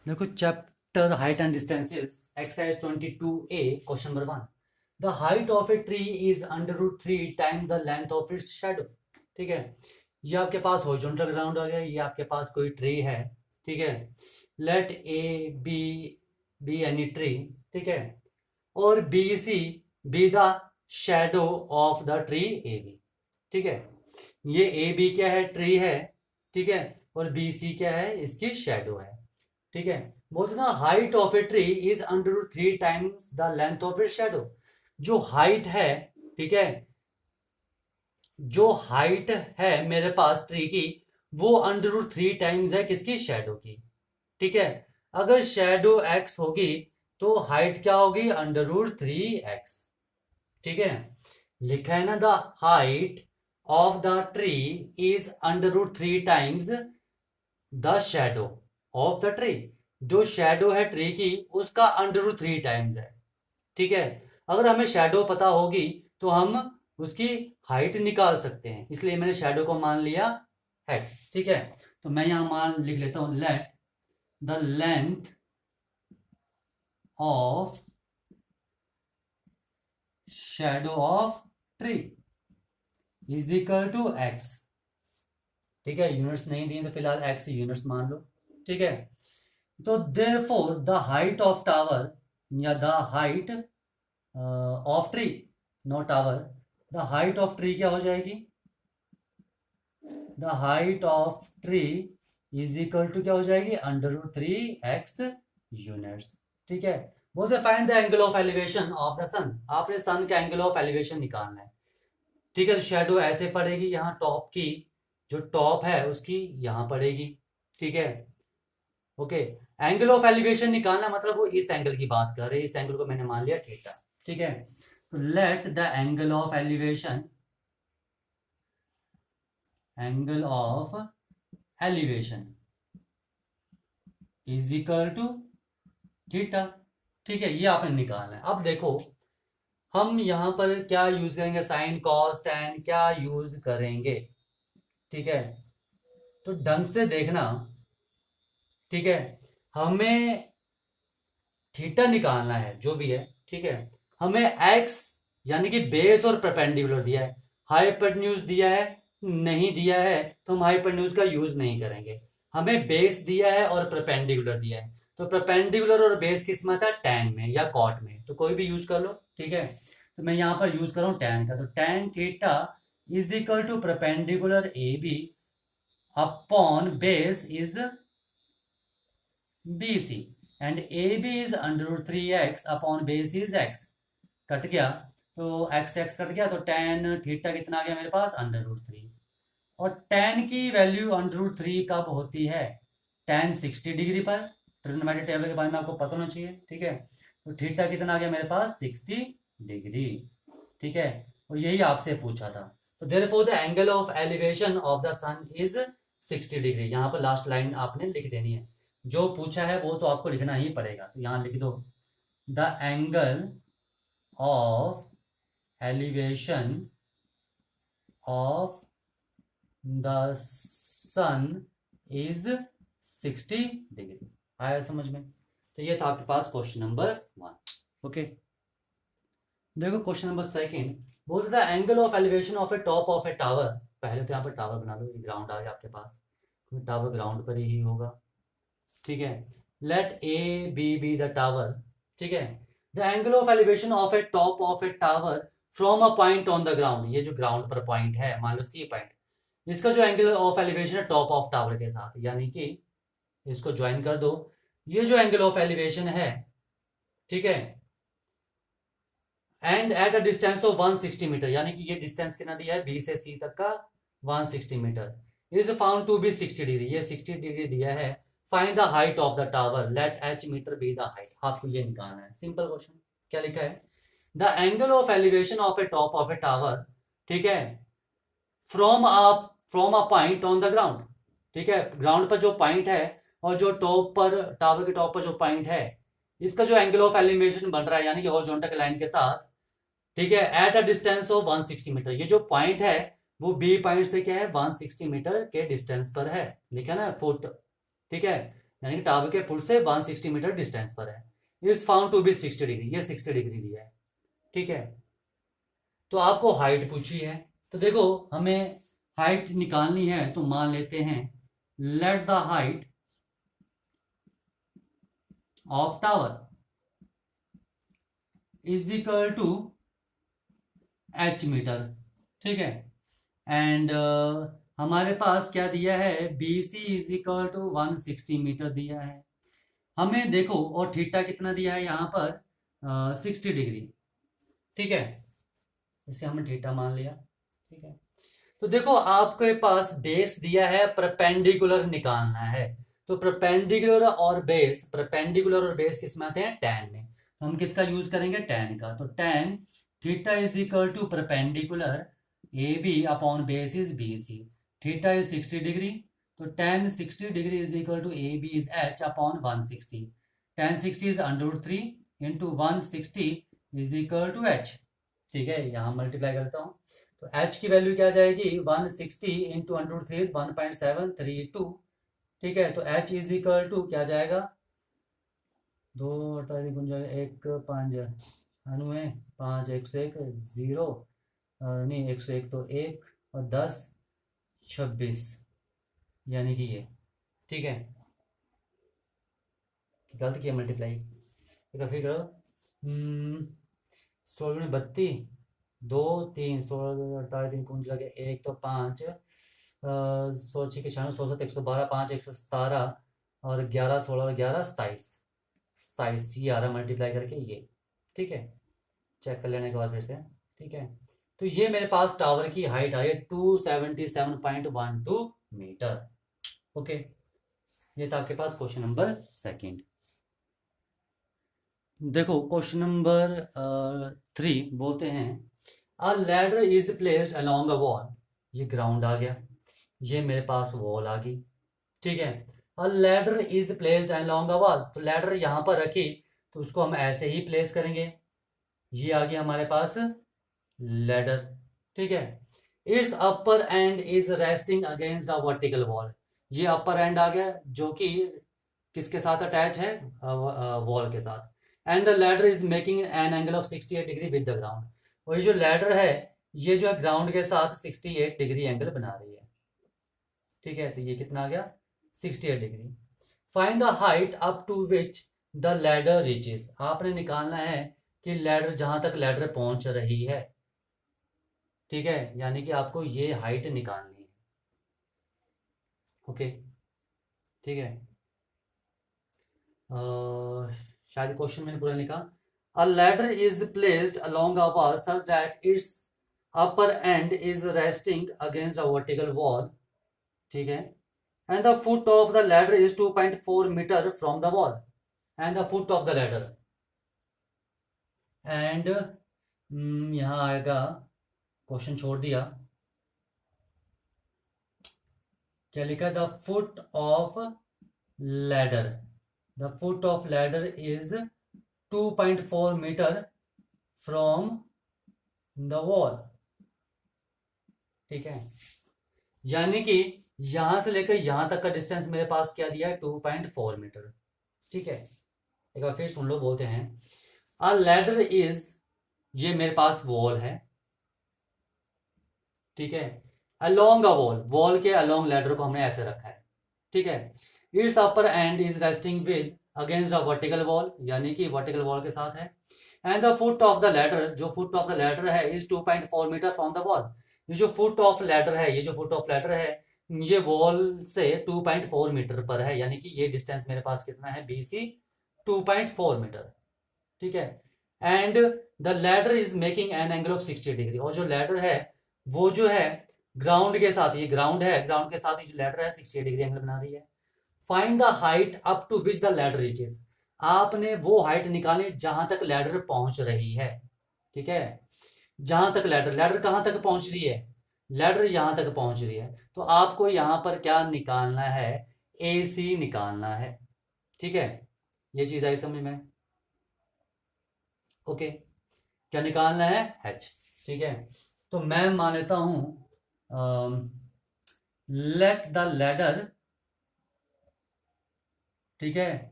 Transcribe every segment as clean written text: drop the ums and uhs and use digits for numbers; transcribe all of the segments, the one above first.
देखो chapter height and distances exercise 22A question number 1। The height of a tree is under root 3 times the length of its shadow. ठीक है, ये आपके पास horizontal ground हो गया, ये आपके पास कोई ट्री है। ठीक है, let A B be any tree. ठीक है, और B C be the shadow of the tree A B. ठीक है, ये ए बी क्या है, ट्री है। ठीक है, और बी सी क्या है, इसकी शैडो है। ठीक है, बोलते ना height of a tree is under root 3 times the length of its shadow. जो हाइट है, ठीक है, जो हाइट है मेरे पास ट्री की, वो अंडर रूट 3 टाइम्स है किसकी, शैडो की। ठीक है, अगर शैडो एक्स होगी तो हाइट क्या होगी, अंडर रूट 3x। ठीक है, लिखा है ना, the height of the tree is under root 3 times the shadow of the tree. जो शैडो है ट्री की, उसका अंडर रूट 3 टाइम्स है। ठीक है, अगर हमें शैडो पता होगी तो हम उसकी हाइट निकाल सकते हैं, इसलिए मैंने शैडो को मान लिया x। ठीक है, तो मैं यहां मान लिख लेता हूं, let the length of shadow of tree is equal to x। ठीक है, यूनिट्स नहीं दिए तो फिलहाल x यूनिट्स मान लो। ठीक है, तो therefore the height of tower या the height of tree, not tower, the height of tree क्या हो जाएगी, the height of tree is equal to क्या हो जाएगी, अंडर रूट 3x यूनिट्स। ठीक है, बोलते find the angle of elevation of the sun. आपने सन का एंगल ऑफ एलिवेशन निकालना है। ठीक है, तो शेडो ऐसे पड़ेगी, यहाँ टॉप की जो टॉप है उसकी यहाँ पड़ेगी। ठीक है, ओके, एंगल ऑफ एलिवेशन निकालना मतलब वो इस एंगल की बात कर रहे हैं, इस एंगल को मैंने मान लिया थीटा। ठीक है, तो let the angle of elevation, angle of elevation is equal to theta. ठीक है, ये आपने निकालना है। अब देखो हम यहाँ पर क्या यूज करेंगे, साइन कॉस टैन क्या यूज करेंगे। ठीक है, तो ढंग से देखना। ठीक है, हमें थीटा निकालना है जो भी है। ठीक है, हमें एक्स यानी कि बेस और परपेंडिकुलर दिया है, हाइपोटेन्यूज दिया है नहीं दिया है, तो हम हाइपोटेन्यूज का यूज नहीं करेंगे। हमें बेस दिया है और परपेंडिकुलर दिया है, तो परपेंडिकुलर और बेस किस में आता है, टैन में या कॉट में, तो कोई भी यूज कर लो। ठीक है, तो मैं यहाँ पर यूज कर रहा हूँ टैन का, तो tan theta is equal to perpendicular A B upon base is B C and A B is under root 3x upon base is x। कट गया, तो x x कट गया, तो tan थीटा कितना आ गया मेरे पास, अंडर रूट 3। और tan की वैल्यू अंडर रूट 3 कब होती है, tan 60 डिग्री पर। ट्रिग्नोमेट्रिक टेबल के बारे में आपको पता होना चाहिए। ठीक है, तो थीटा कितना आ गया मेरे पास, 60 डिग्री। ठीक है, और यही आपसे पूछा था। तो therefore the angle of elevation of the sun is 60 degree. यहाँ पर लास्ट लाइन आपने लिख देनी है, जो पूछा है वो तो आपको लिखना ही पड़ेगा, तो यहाँ लिख दो, the angle of elevation of the sun is 60 degree. आया समझ में? तो ये था आपके पास क्वेश्चन नंबर 1। ओके, देखो क्वेश्चन नंबर 2 बोलते the angle of elevation of a top of a tower. पहले तो यहाँ पर टावर बना लो, ये ग्राउंड आ गया आपके पास, टावर ग्राउंड पर ही होगा। ठीक है, let A B the tower. ठीक है, the angle of elevation of a top of a tower from a point on the ground. ये जो ग्राउंड पर पॉइंट है, मान लो सी पॉइंट, इसका जो एंगल ऑफ एलिवेशन है टॉप ऑफ टावर के साथ, यानी कि इसको ज्वाइन कर दो, ये जो एंगल ऑफ एलिवेशन है। ठीक है, and at a distance of 160 metre, यानी कि ये डिस्टेंस कितना दिया है, बी से सी तक का 160 metre is found to be 60 degree, ये 60 डिग्री दिया है। Find the height of the tower, let H metre be the height. आपको ये निकालना है, सिंपल क्वेश्चन। क्या लिखा है, the angle of elevation of a top of a tower. ठीक है, from a point on the ground. ठीक है, ग्राउंड पर जो पॉइंट है और जो टॉप पर, टावर के टॉप पर जो पॉइंट है, इसका जो एंगल ऑफ एलिवेशन बन रहा है, यानी कि हॉरिजॉन्टल लाइन के साथ। ठीक है, at a distance of 160 metre, ये जो पॉइंट है वो बी पॉइंट से क्या है, 160 मीटर के डिस्टेंस पर है, लिखा ना फुट। ठीक है, यानी कि टावर के फुट से 160 मीटर डिस्टेंस पर है। Is found to be 60 degree, ये 60 डिग्री दिया है। ठीक है, तो आपको हाइट पूछी है, तो देखो हमें हाइट निकालनी है, तो मान लेते हैं let the height of tower is equal to h metre. ठीक है, एंड हमारे पास क्या दिया है, BC is equal to 160 metre दिया है हमें, देखो, और थीटा कितना दिया है यहाँ पर 60 डिग्री। ठीक है, इसे हमने थीटा मान लिया। ठीक है, तो देखो आपके पास बेस दिया है, परपेंडिकुलर निकालना है, तो परपेंडिकुलर और बेस किस में आते हैं, tan में। तो हम किसका यूज करेंगे, tan का, तो tan theta is equal to perpendicular AB upon base is BC। Theta is 60 degree, तो tan 60 degree is equal to AB is h upon 160। tan 60 इज √3 into 160 is equal to h। ठीक है, यहाँ multiply करता हूँ, तो h की value क्या जाएगी, 160 इंटू √3 इज 1.732। ठीक है, तो h इज इक्वल टू क्या जाएगा, 2 एक 5 अनुए 5 101 0 नहीं 101 तो 1 और 10 26, यानी कि ये। ठीक है, गलत किया मल्टीप्लाई, ठीक है, फिर करो 16 में 32 2 3 16 48 दिन कुंज लगे 1 तो 5 16 6 96 16 112 5 117 और 11 16 और 11 27 27 ये आ रहा मल्टीप्लाई करके ये। ठीक है, चेक कर लेने के बाद फिर से। ठीक है, तो ये मेरे पास टावर की हाइट आई है 277.12 मीटर। ओके, ये था आपके पास क्वेश्चन नंबर सेकंड। देखो क्वेश्चन नंबर 3 बोलते हैं अ ladder is placed along a wall, ये ग्राउंड आ गया, ये मेरे पास वॉल आ गई। ठीक है, अ ladder is placed along a wall, तो लैडर यहाँ पर रखी तो उसको हम ऐसे ही प्लेस करेंगे, ये आ गया हमारे पास लैडर। ठीक है, its upper end is resting against a vertical wall, ये अपर एंड आ गया जो कि किसके साथ अटैच है, वॉल के साथ। And the ladder is making an angle of 68 degree with the ground, और ये जो लैडर है ये जो है ग्राउंड के साथ 68 डिग्री एंगल बना रही है। ठीक है, तो ये कितना आ गया, 68 degree. Find the height up to which the ladder reaches, आपने निकालना है कि लैडर जहां तक लैडर पहुंच रही है। ठीक है, यानी कि आपको ये हाइट निकालनी है। ओके, ठीक है, शायद क्वेश्चन मैंने पूरा लिखा। A ladder is placed along a wall such that its upper end is resting against a vertical wall. ठीक है, and the foot of the ladder is 2.4 metre from the wall, and the foot of the ladder, and यहाँ आएगा, question छोड़ दिया, क्या लिखा, the foot of ladder, the foot of ladder is 2.4 metre from the wall. ठीक है, यानी कि यहां से लेकर यहां तक का डिस्टेंस मेरे पास क्या दिया है, 2.4 मीटर। ठीक है, एक बार फिर सुन लो, बोलते हैं अ लैडर इज, ये मेरे पास वॉल है। ठीक है, अलोंग अ वॉल, वॉल के अलोंग लैडर को हमने ऐसे रखा है। ठीक है, its upper end is resting with against a vertical wall, यानी कि वर्टिकल वॉल के साथ है। And the foot of the ladder, जो फुट ऑफ द लैडर है is 2.4 metre from the wall, ये जो फुट ऑफ लैडर है, ये जो फुट ऑफ लैडर है ये वॉल से 2.4 मीटर पर है, यानी कि ये डिस्टेंस मेरे पास कितना है, BC 2.4 मीटर। ठीक है, and the ladder is making an angle of 60 degree, और जो लैडर है वो जो है ग्राउंड के साथ, ये ग्राउंड है, ग्राउंड के साथ ये जो लैडर है 60 डिग्री एंगल बना रही है। Find the height up to which the ladder reaches, आपने वो हाइट निकाली जहां तक लैडर पहुंच रही है। ठीक है, जहां तक लैडर, लैडर कहां तक पहुंच रही है, लैडर यहां तक पहुंच रही है, तो आपको यहां पर क्या निकालना है, AC निकालना है। ठीक है, ये चीज आई समझ में। ओके, क्या निकालना है, H। ठीक है, तो मैं मान लेता हूं लेट द लैडर, ठीक है,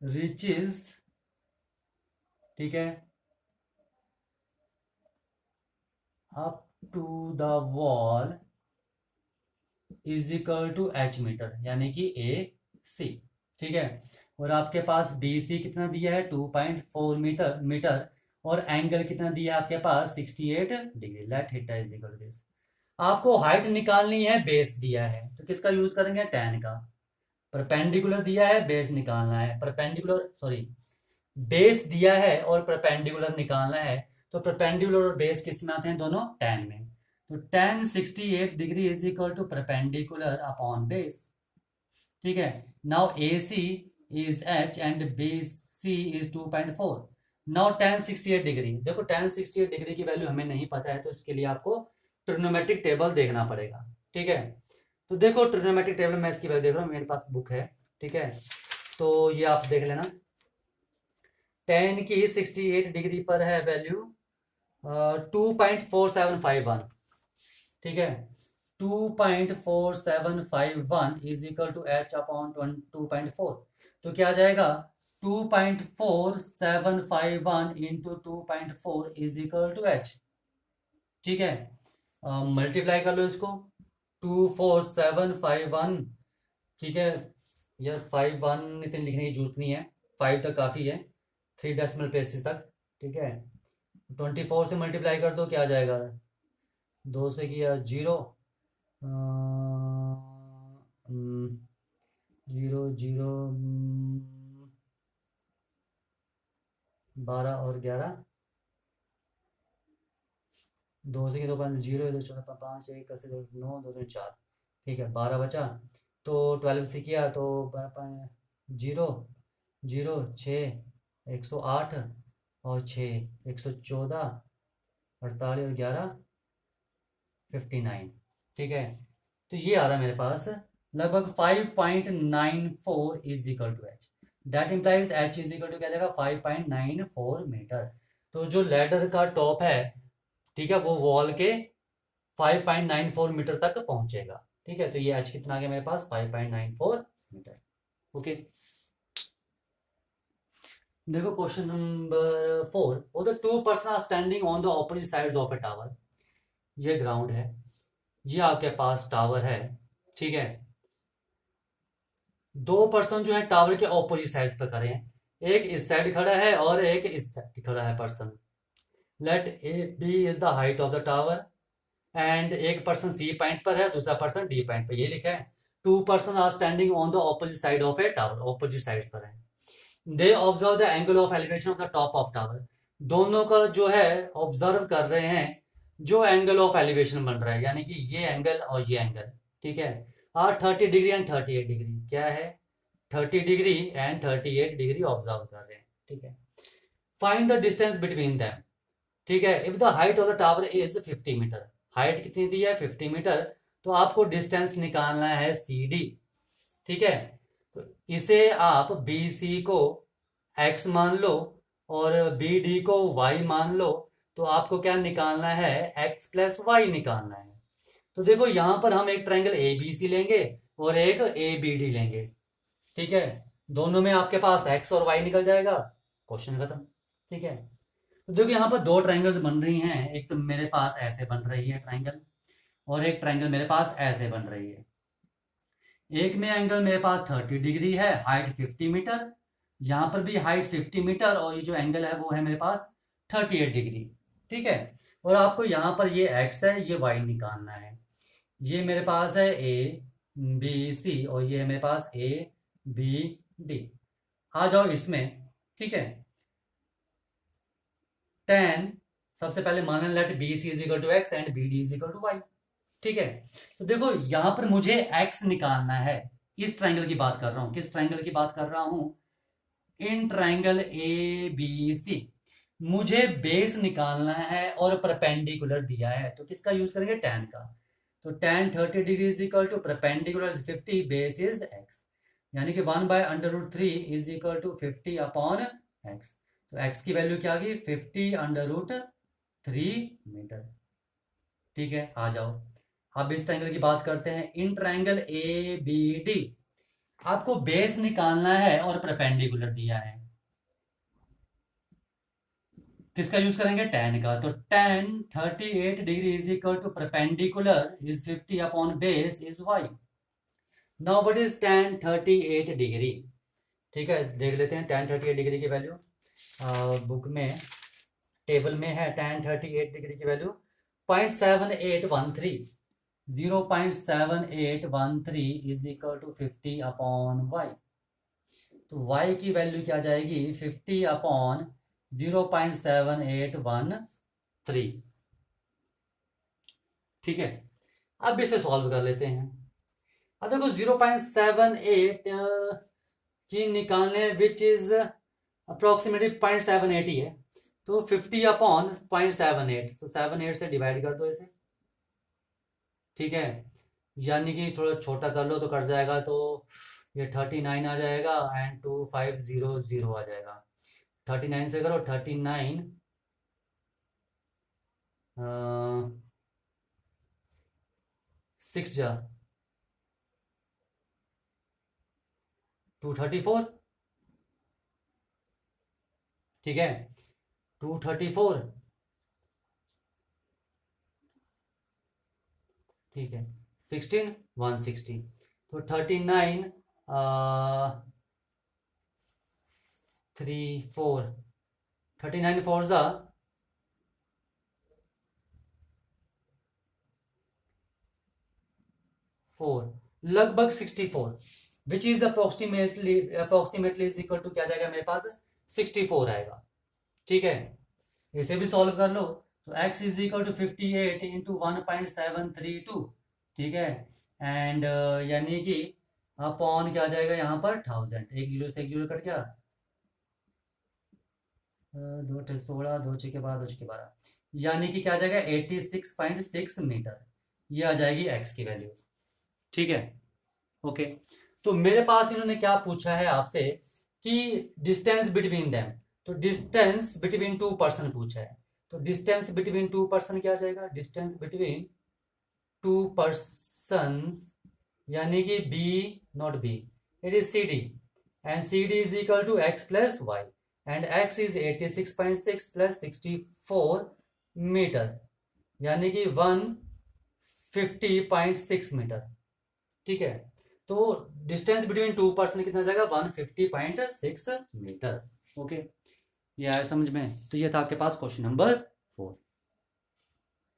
रिचेज, ठीक है, up to the wall is equal to H metre, यानी कि ए सी। ठीक है, और आपके पास बी सी कितना दिया है 2.4 मीटर, और एंगल कितना दिया है आपके पास 68 degree. Let theta is equal to this. आपको हाइट निकालनी है, बेस दिया है, तो किसका यूज करेंगे, tan का। परपेंडिकुलर दिया है, बेस निकालना है, परपेंडिकुलर सॉरी बेस दिया है और परपेंडिकुलर निकालना है, तो परपेंडिकुलर और बेस किस में आते हैं, दोनों tan में। तो tan 68 degree is equal to perpendicular upon base. ठीक है, now A C is H and B C is 2.4। Now tan 68 degree, देखो tan 68 डिग्री की वैल्यू हमें नहीं पता है, तो इसके लिए आपको ट्रिग्नोमेट्रिक टेबल देखना पड़ेगा। ठीक है, तो देखो ट्रिग्नोमेट्रिक टेबल में इसकी वैल्यू देख रहा हूँ, मेरे पास बुक है। ठीक है, तो ये आप देख लेना। tan की 68 डिग्री पर है वैल्यू 2.4751। ठीक है, 2.4751 is equal to H upon 2.4। तो क्या आ जाएगा, 2.4751 into 2.4 is equal to H. ठीक है, मल्टीप्लाई कर लो इसको, 24751। ठीक है, यार 51 इतने लिखने की जरूरत नहीं है, 5 तक काफ़ी है, 3 डेसिमल प्लेसेस तक। ठीक है, 24 से मल्टीप्लाई कर दो, क्या आ जाएगा, 2 से किया 0, 0 0, 12 और 11, 2 से 2 5 0, 2 4 5 1 से 2 9 2 3 4। ठीक है, 12 बचा, तो 12 से किया तो 0 0 6 108 और 6 114, 48 और 11 59। ठीक है, तो ये आ रहा है मेरे पास लगभग 5.94 is equal to H. That implies H is equal to क्या जाएगा, 5.94 मीटर। तो जो लेडर का टॉप है, ठीक है, वो वॉल के 5.94 मीटर तक पहुंचेगा। ठीक है, तो ये एच कितना आ गया मेरे पास, 5.94 मीटर। ओके, देखो question number 4। The two person are standing on the opposite sides of a tower. ये ग्राउंड है, ये आपके पास टावर है। ठीक है, दो पर्सन जो है टावर के ऑपोजिट साइड्स पर खड़े हैं, एक इस साइड खड़ा है और एक इस साइड खड़ा है person. Let A B is the height of the tower, and एक पर्सन सी पॉइंट पर है, दूसरा पर्सन डी पॉइंट पर। ये लिखा है, two person are standing on the opposite side of a tower, opposite side पर है। They observe the angle of elevation of the top of tower. दोनों का जो है ऑब्जर्व कर रहे हैं जो एंगल ऑफ एलिवेशन बन रहा है, यानी कि ये एंगल और ये एंगल। ठीक है, आर 30 डिग्री एंड 38 डिग्री, क्या है 30 डिग्री एंड 38 डिग्री ऑब्जर्व कर रहे हैं। ठीक है, find the distance between them. ठीक है, if the height of the tower is 50 metre, height कितनी दी है 50 मीटर, तो आपको डिस्टेंस निकालना है सी डी। ठीक है, तो इसे आप बी सी को x मान लो और बी डी को y मान लो, तो आपको क्या निकालना है, x प्लस वाई निकालना है। तो देखो यहां पर हम एक ट्रायंगल ए बी सी लेंगे और एक ए बी डी लेंगे। ठीक है, दोनों में आपके पास x और y निकल जाएगा, क्वेश्चन खत्म। ठीक है, तो देखो यहाँ पर दो ट्रायंगल्स बन रही हैं, एक तो मेरे पास ऐसे बन रही है ट्रायंगल, और एक ट्रायंगल मेरे पास ऐसे बन रही है। एक में एंगल मेरे पास 30 डिग्री है, हाइट 50 मीटर, यहाँ पर भी हाइट 50 मीटर, और ये जो एंगल है वो है मेरे पास 38 डिग्री। ठीक है, और आपको यहाँ पर ये x है, ये y निकालना है। ये मेरे पास है ए बी सी और ये है मेरे पास ए बी डी। आ जाओ इसमें। ठीक है, tan सबसे पहले माना, let B C is equal to X and B D is equal to Y. ठीक है, तो देखो यहां पर मुझे x निकालना है। इस ट्रायंगल की बात कर रहा हूं, किस ट्रायंगल की बात कर रहा हूं, इन ट्रायंगल ए बी सी। मुझे बेस निकालना है और परपेंडिकुलर दिया है, तो किसका यूज करेंगे, tan का। तो tan 30 degree is equal to perpendicular 50, base is x, यानी कि 1/√3 is equal to 50 upon x। तो x की वैल्यू क्या आ गई, 50√3 मीटर। ठीक है, आ जाओ अब इस ट्रायंगल की बात करते हैं, in triangle A B D आपको बेस निकालना है और परपेंडिकुलर दिया है, किसका यूज करेंगे, tan का। तो tan 38 degree is equal to perpendicular is 50 upon base is y। Now what is tan 38 degree? ठीक है, देख लेते हैं tan 38 डिग्री की वैल्यू। बुक में टेबल में है tan 38 डिग्री की value 0.7813। 0.7813 is equal to 50 upon Y. तो y की वैल्यू क्या जाएगी, 50 अपॉन 0.7813। ठीक है, अब इसे सॉल्व कर लेते हैं। अब देखो 0.78 की निकालने विच इज अप्रोक्सीमेटली 0.78 ही है। तो 50 अपॉन 0.78, तो 78 से डिवाइड कर दो इसे। ठीक है, यानी कि थोड़ा छोटा कर लो तो कट जाएगा, तो ये 39 आ जाएगा एंड 2500 आ जाएगा। 39 से करो 39 6 जा 234। ठीक है, 234। ठीक है, 16 160। तो 39 3 4 39 4 जा 4, लगभग 64, which is approximately is equal to क्या जाएगा मेरे पास, 64 आएगा। ठीक है, इसे भी सॉल्व कर लो। तो x is equal to 58 into 1.732। ठीक है, एंड यानी कि अपॉन क्या आ जाएगा यहाँ पर 1000। एक जीरो से एक जीरो कट गया, 2 16 2 6 12 यानी कि क्या आ जाएगा 86.6 मीटर। ये आ जाएगी x की वैल्यू। ठीक है, ओके। तो मेरे पास इन्होंने क्या पूछा है आपसे कि डिस्टेंस बिटवीन देम। तो डिस्टेंस बिटवीन टू पर्सन पूछा है। तो डिस्टेंस बिटवीन टू पर्सन क्या आ जाएगा, डिस्टेंस बिटवीन टू पर्सन्स यानी कि B not B, it is C D, and C D is equal to X plus Y, and X is 86.6 plus 64 metre, यानी कि 150.6 मीटर। ठीक है, तो डिस्टेंस बिटवीन टू पर्सन कितना जाएगा, 150.6 मीटर। ओके, ये आया समझ में। तो ये था आपके पास क्वेश्चन नंबर